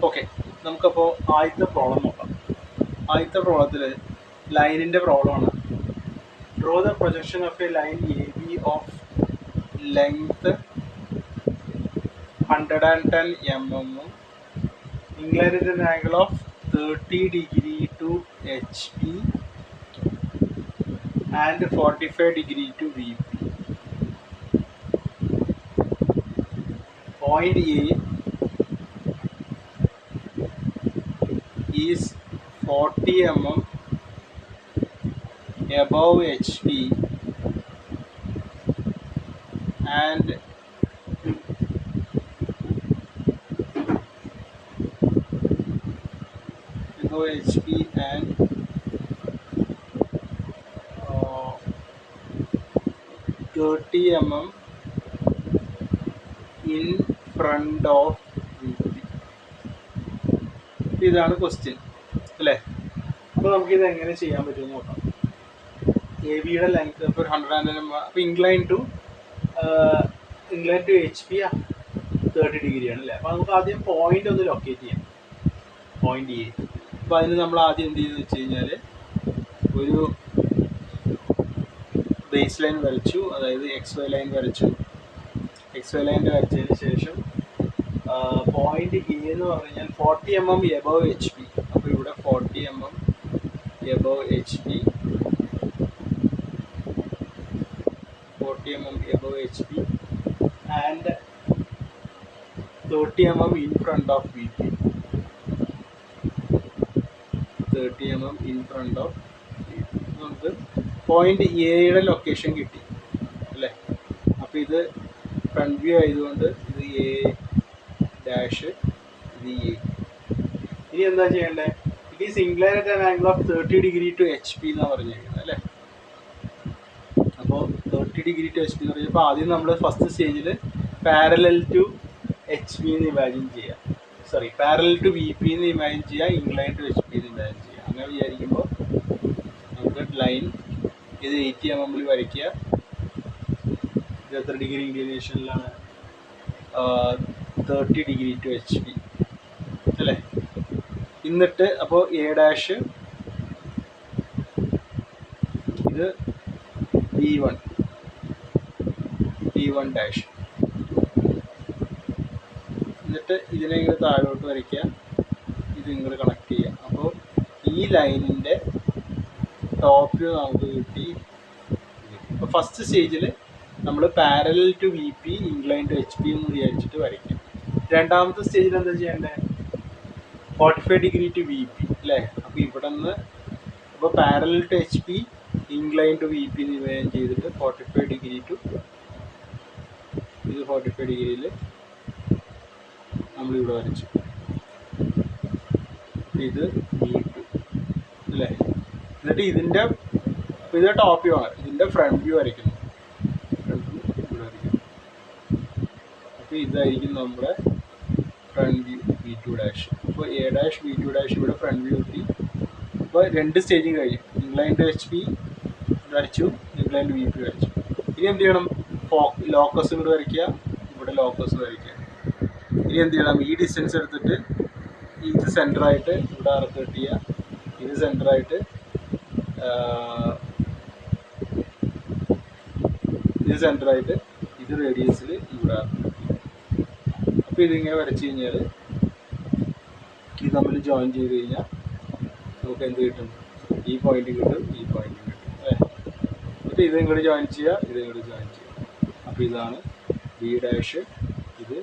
Okay, നമുക്കപ്പോൾ ആദ്യത്തെ problem നോക്കാം. ആദ്യത്തെ പ്രോബ്ലത്തിൽ ലൈനിൻ്റെ പ്രോബ്ലമാണ്. Draw the projection of a line A B of length 110 mm inclined at an angle of 30 degree to HP and 45 degree to VP. Point A is 40 mm above HP and above HP and 30 mm in front of VP. ഇതാണ് question അല്ലേ? അപ്പോൾ നമുക്കിത് എങ്ങനെ ചെയ്യാൻ പറ്റുമെന്ന് നോക്കാം. A ബിയുടെ length ഇപ്പോൾ 110 mm, അപ്പോൾ ഇൻക്ലൈൻ ടു HP 30 ഡിഗ്രിയാണ് അല്ലേ? അപ്പോൾ നമുക്ക് ആദ്യം പോയിന്റ് ഒന്ന് ലൊക്കേറ്റ് ചെയ്യാം, പോയിന്റ് എ. അപ്പോൾ അതിന് നമ്മൾ ആദ്യം എന്ത് ചെയ്തെന്ന് വെച്ച് കഴിഞ്ഞാൽ ഒരു ബേസ് ലൈൻ വരച്ചു, അതായത് XY ലൈൻ വരച്ചു. XY ലൈൻ വരച്ചതിന് ശേഷം പോയിന്റ് എ എന്ന് പറഞ്ഞു കഴിഞ്ഞാൽ 40 mm എബവ് HP. അപ്പോൾ ഇവിടെ 40 mm above HP, 40 mm above HP and 30 mm in front of VP. 30 mm in front of VP. നമുക്ക് പോയിന്റ് എയുടെ ലൊക്കേഷൻ കിട്ടി അല്ലേ? അപ്പോൾ ഇത് ഫ്രണ്ട് വ്യൂ ആയതുകൊണ്ട് ഇത് എ ഡാഷ്, ഇത് എ. ഇനി എന്താ ചെയ്യേണ്ടത്? It is inclined at an angle of 30 degree to HP എന്നാണ് പറഞ്ഞിരിക്കുന്നത് അല്ലേ? അപ്പോൾ 30 ഡിഗ്രി ടു HP എന്ന് പറഞ്ഞപ്പോൾ ആദ്യം നമ്മൾ ഫസ്റ്റ് സ്റ്റേജിൽ പാരലൽ ടു HP എന്ന് ഇമാജിൻ ചെയ്യുക, സോറി പാരലൽ ടു VP എന്ന് ഇമാജിൻ ചെയ്യുക, ഇൻക്ലൈൻ ടു HP എന്ന് ഇമാജിൻ ചെയ്യുക. അങ്ങനെ വിചാരിക്കുമ്പോൾ നമുക്ക് ലൈൻ ഇത് 80 mm വരയ്ക്കുക. 23 ഡിഗ്രി ഇൻക്ലിനേഷനിലാണ്, 30 ഡിഗ്രി ടു HP അല്ലേ? എന്നിട്ട് അപ്പോൾ എ ഡാഷ്, ഇത് B1 ഡാഷ്, എന്നിട്ട് ഇതിനെ ഇങ്ങനെ താഴോട്ട് വരയ്ക്കുക, ഇത് ഇങ്ങോട്ട് കണക്ട് ചെയ്യുക. അപ്പോൾ ഈ ലൈനിൻ്റെ ടോപ്പ് നമുക്ക് കിട്ടി. അപ്പോൾ ഫസ്റ്റ് സ്റ്റേജിൽ നമ്മൾ parallel to VP incline to HP എന്ന് വിചാരിച്ചിട്ട് വരയ്ക്കാം. രണ്ടാമത്തെ സ്റ്റേജിൽ എന്താ ചെയ്യേണ്ടത്? 45 ഡിഗ്രി ടു VP അല്ലേ? അപ്പോൾ ഇവിടെ നിന്ന് അപ്പോൾ parallel to HP incline to VP എന്ന് ഇമാജിൻ ചെയ്തിട്ട് 45 ഡിഗ്രി ടു, ഇത് 45 ഡിഗ്രിയിൽ നമ്മളിവിടെ വരച്ചു. ഇത് V2 അല്ലേ? എന്നിട്ട് ഇതിൻ്റെ ഇത് ടോപ്പ് വ്യൂ ആണ്, ഇതിൻ്റെ ഫ്രണ്ട് വ്യൂ വരയ്ക്കുന്നു, ഫ്രണ്ട് വ്യൂ ഇവിടെ വരയ്ക്കുന്നു. അപ്പോൾ ഇതായിരിക്കും നമ്മുടെ ഫ്രണ്ട് വ്യൂ V2 ഡാഷ്. അപ്പോൾ എ ഡാഷ് V2 ഡാഷ് ഇവിടെ ഫ്രണ്ട് വ്യൂ കിട്ടി. അപ്പോൾ രണ്ട് സ്റ്റേജിങ് കഴിഞ്ഞു. ഇൻക്ലൈൻ ടു HP വരച്ചു, ഇൻക്ലൈൻ ടു VP വരച്ചു. ഇനി എന്ത് ചെയ്യണം? ലോക്കസ് ഇവിടെ വരയ്ക്കുക, ഇവിടെ ലോക്കസ് വരയ്ക്കുക. ഇനി എന്ത് ചെയ്യണം? ഈ ഡിസ്റ്റൻസ് എടുത്തിട്ട് ഇത് സെൻറ്ററായിട്ട് ഇവിടെ അറുത്ത് കട്ട് ചെയ്യുക, ഇത് സെൻറ്ററായിട്ട് ഇത് റേഡിയസിൽ ഇവിടെ അറുത്ത് കട്ട് ചെയ്യുക. അപ്പോൾ ഇതിങ്ങനെ വരച്ച് കഴിഞ്ഞാൽ ഇത് തമ്മിൽ ജോയിൻ ചെയ്ത് കഴിഞ്ഞാൽ നമുക്ക് എന്ത് കിട്ടും? ഈ പോയിന്റ് കിട്ടും, ഈ പോയിന്റ് കിട്ടും അല്ലേ? എന്നിട്ട് ഇത് ഇങ്ങോട്ട് ജോയിൻ ചെയ്യുക, ഇത് ഇങ്ങോട്ട് ജോയിൻ ചെയ്യുക. അപ്പോൾ ഇതാണ് B ഡാഷ്, ഇത്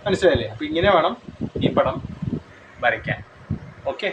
മനസ്സിലായില്ലേ? അപ്പോൾ ഇങ്ങനെ വേണം ഈ പടം വരയ്ക്കാൻ. ഓക്കെ.